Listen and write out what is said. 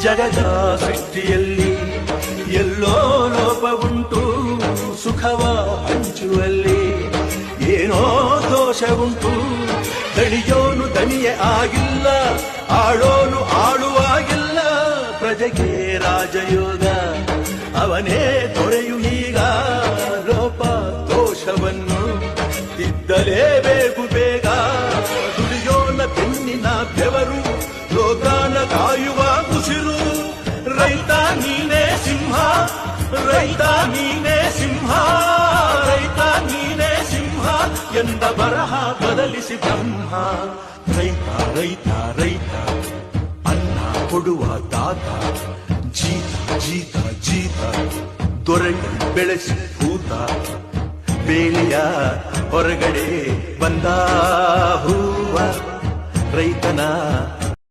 ಜಗದ ಸೃಷ್ಟಿಯಲ್ಲಿ ಎಲ್ಲೋ ಲೋಪವುಂಟು, ಸುಖವ ಹಂಚುವಲ್ಲಿ ಏನೋ ದೋಷವುಂಟು. ದಣಿಯೋನು ದಣಿಯೇ ಆಗಿಲ್ಲ, ಆಳೋನು ಆಳುವಾಗಿಲ್ಲ. ಪ್ರಜೆಗೆ ರಾಜಯೋಗ ಅವನೇ ದೊರೆಯು ಈಗ. ಲೋಪ ದೋಷವನ್ನು ತಿದ್ದಲೇಬೇಕು ಬೇಗ. ದುಡಿಯೋನ ಬೆನ್ನಿನ ಬೆವರು, ಲೋಕಾನ ಕಾಯುವ ಉಸಿರು. ರೈತ ನೀನೇ ಸಿಂಹ, ರೈತ ನೀನೇ ಸಿಂಹ, ರೈತ ನೀನೇ ಸಿಂಹ ಎಂದ ಬರಹ ಬದಲಿಸಿ ಬ್ರಹ್ಮ. ರೈತ ರೈತ ರೈತ ಅನ್ನ ಕೊಡುವ ದಾತ, ಜೀತ ಜೀತ ಜೀತ ದೊರೆಯ ಬೆಳೆಸಿ ಭೂತ. ಬೇಳೆಯ ಹೊರಗಡೆ ಬಂದ ಹೂವ ರೈತನ